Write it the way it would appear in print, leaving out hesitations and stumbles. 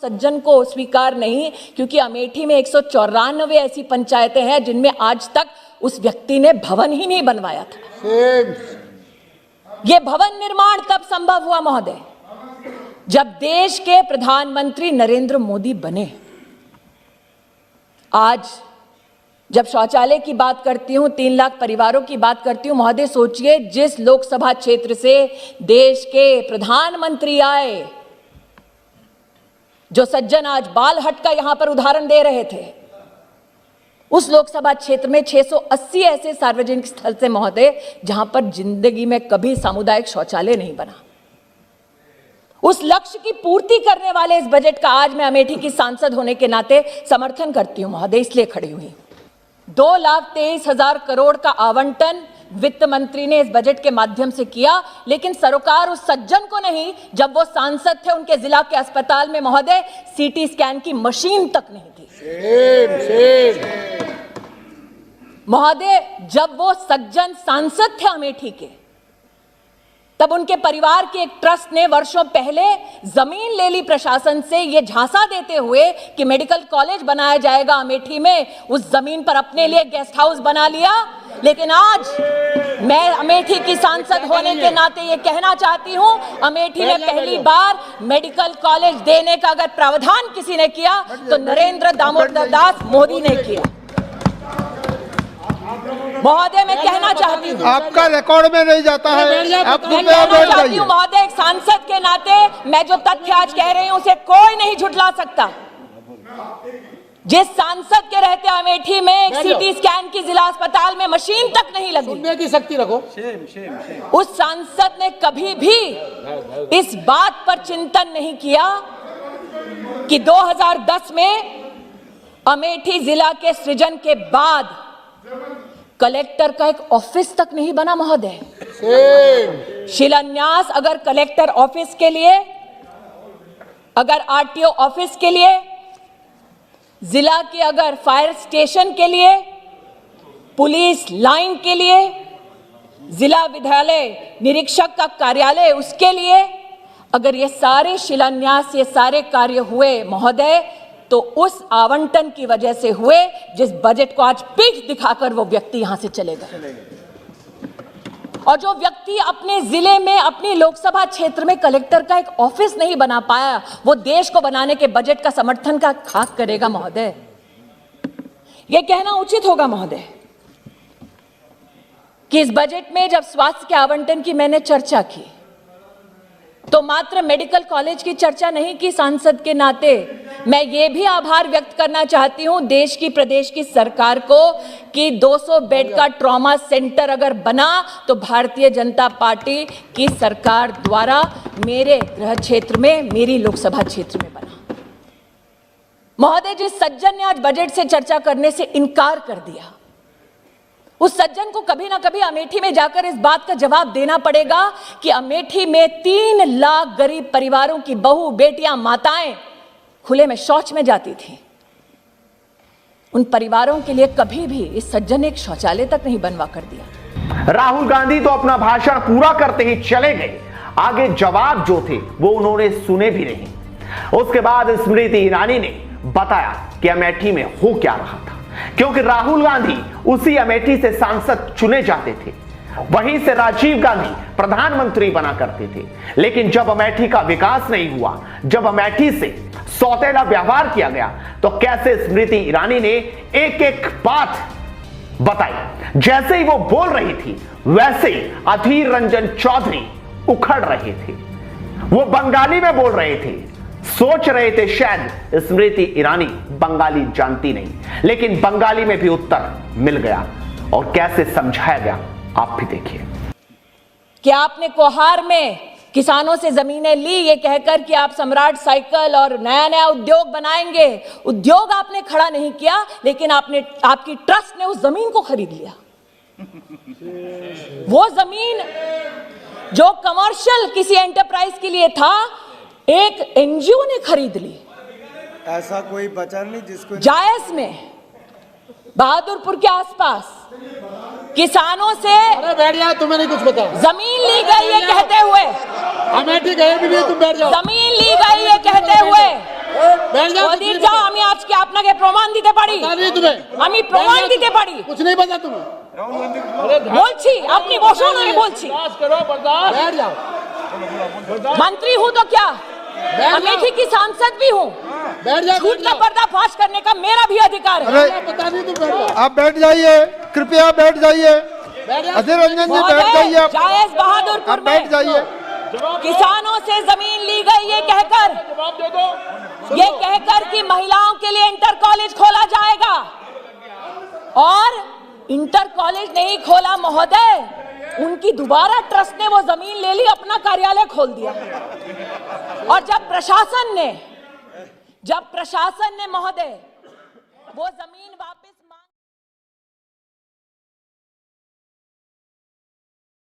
सज्जन को स्वीकार नहीं, क्योंकि अमेठी में 194 ऐसी पंचायतें हैं जिनमें आज तक उस व्यक्ति ने भवन ही नहीं बनवाया था। यह भवन निर्माण तब संभव हुआ महोदय जब देश के प्रधानमंत्री नरेंद्र मोदी बने। आज जब शौचालय की बात करती हूं, 3 लाख परिवारों की बात करती हूं, महोदय सोचिए जिस लोकसभा क्षेत्र से देश के प्रधानमंत्री आए, जो सज्जन आज बालहट का यहां पर उदाहरण दे रहे थे, उस लोकसभा क्षेत्र में 680 ऐसे सार्वजनिक स्थल से महोदय जहां पर जिंदगी में कभी सामुदायिक शौचालय नहीं बना। उस लक्ष्य की पूर्ति करने वाले इस बजट का आज मैं अमेठी की सांसद होने के नाते समर्थन करती हूं महोदय, इसलिए खड़ी हुई। 2,23,000 करोड़ का आवंटन वित्त मंत्री ने इस बजट के माध्यम से किया, लेकिन सरोकार उस सज्जन को नहीं, जब वो सांसद थे उनके जिला के अस्पताल में महोदय सीटी स्कैन की मशीन तक नहीं थी। महोदय जब वो सज्जन सांसद थे अमेठी के, तब उनके परिवार के एक ट्रस्ट ने वर्षों पहले जमीन ले ली प्रशासन से, ये झांसा देते हुए कि मेडिकल कॉलेज बनाया जाएगा अमेठी में। उस जमीन पर अपने लिए गेस्ट हाउस बना लिया। लेकिन आज मैं अमेठी की सांसद होने के नाते ये कहना चाहती हूं, अमेठी में पहली बार मेडिकल कॉलेज देने का अगर प्रावधान किसी ने किया तो नरेंद्र दामोदर दास मोदी ने किया। महोदय मैं कहना चाहती हूँ, आपका रिकॉर्ड में नहीं जाता है। मैं कहना चाहती हूँ महोदय, एक सांसद के नाते मैं जो तथ्य आज कह रही हूँ उसे कोई नहीं झुठला सकता। जिस सांसद के रहते अमेठी में एक सीटी स्कैन की जिला अस्पताल में मशीन तक नहीं लगी, सुनने की शक्ति रखो। उस सांसद ने कभी भी इस बात पर चिंतन नहीं किया कि 2010 में अमेठी जिला के सृजन के बाद कलेक्टर का एक ऑफिस तक नहीं बना महोदय। शिलान्यास अगर कलेक्टर ऑफिस के लिए, अगर आरटीओ ऑफिस के लिए, जिला के अगर फायर स्टेशन के लिए, पुलिस लाइन के लिए, जिला विद्यालय निरीक्षक का कार्यालय उसके लिए, अगर ये सारे शिलान्यास, ये सारे कार्य हुए महोदय, तो उस आवंटन की वजह से हुए जिस बजट को आज पीठ दिखाकर वो व्यक्ति यहां से चले गए। और जो व्यक्ति अपने जिले में, अपनी लोकसभा क्षेत्र में कलेक्टर का एक ऑफिस नहीं बना पाया, वो देश को बनाने के बजट का समर्थन का खाक करेगा महोदय। यह कहना उचित होगा महोदय कि इस बजट में जब स्वास्थ्य के आवंटन की मैंने चर्चा की तो मात्र मेडिकल कॉलेज की चर्चा नहीं की। सांसद के नाते मैं ये भी आभार व्यक्त करना चाहती हूं देश की, प्रदेश की सरकार को कि 200 बेड का ट्रॉमा सेंटर अगर बना तो भारतीय जनता पार्टी की सरकार द्वारा मेरे गृह क्षेत्र में, मेरी लोकसभा क्षेत्र में बना। महोदय जिस सज्जन ने आज बजट से चर्चा करने से इनकार कर दिया, उस सज्जन को कभी ना कभी अमेठी में जाकर इस बात का जवाब देना पड़ेगा कि अमेठी में 3 लाख गरीब परिवारों की बहू, बेटियां, माताएं खुले में शौच में जाती थी। उन परिवारों के लिए कभी भी इस सज्जन ने एक शौचालय तक नहीं बनवा कर दिया। राहुल गांधी तो अपना भाषण पूरा करते ही चले गए, आगे जवाब जो थे वो उन्होंने सुने भी नहीं। उसके बाद स्मृति ईरानी ने बताया कि अमेठी में हो क्या रहा था, क्योंकि राहुल गांधी उसी अमेठी से सांसद चुने जाते थे, वहीं से राजीव गांधी प्रधानमंत्री बना करते थे। लेकिन जब अमेठी का विकास नहीं हुआ, जब अमेठी से सौतेला व्यवहार किया गया, तो कैसे स्मृति ईरानी ने एक एक बात बताई। जैसे ही वो बोल रही थी वैसे ही अधीर रंजन चौधरी उखड़ रहे थे। वो बंगाली में बोल रहे थे, सोच रहे थे शायद स्मृति ईरानी बंगाली जानती नहीं, लेकिन बंगाली में भी उत्तर मिल गया। और कैसे समझाया गया आप भी देखिए। क्या आपने कोहार में किसानों से जमीनें ली ये कहकर कि आप सम्राट साइकिल और नया नया उद्योग बनाएंगे? उद्योग आपने खड़ा नहीं किया, लेकिन आपकी ट्रस्ट ने उस जमीन को खरीद लिया। वो जमीन जो कमर्शियल किसी एंटरप्राइज के लिए था, एक एनजीओ ने खरीद ली। ऐसा कोई बचा नहीं जिसको जायस में, बहादुरपुर के आसपास किसानों से बैठ जाओ, तुम्हें नहीं कुछ पता। जमीन ली गई है कहते हुए, अमेठी गए भी नहीं, तुम बैठ जाओ। जमीन ली गई है कहते हुए बैठ जाओ, कुछ ওদের नहीं যাও पता। আমি আজকে আপনাকে প্রমাণ দিতে পারি बता नहीं तुम्हें আমি প্রমাণ দিতে পারি कुछ नहीं पता तुम्हें বলছি আপনি বসুন আমি বলছি बैठ जाओ मंत्री हूँ तो क्या बैठ अमेठी की सांसद भी हूँ बैठ जाओ झूठ का पर्दाफाश करने का मेरा भी अधिकार है अरे पता नहीं तुम बैठ जाओ आप बैठ जाइए, कृपया बैठ जाइए। बैठ जाओ अधीर रंजन जी बैठ महोदय, जाइए आप जायज बहादुरपुर आप बैठ में जाइए। किसानों से जमीन ली गई ये कहकर कि महिलाओं के लिए इंटर कॉलेज खोला जाएगा और इंटर कॉलेज नहीं खोला महोदय उनकी दोबारा ट्रस्ट ने वो जमीन ले ली अपना कार्यालय खोल दिया और जब प्रशासन ने महोदय वो जमीन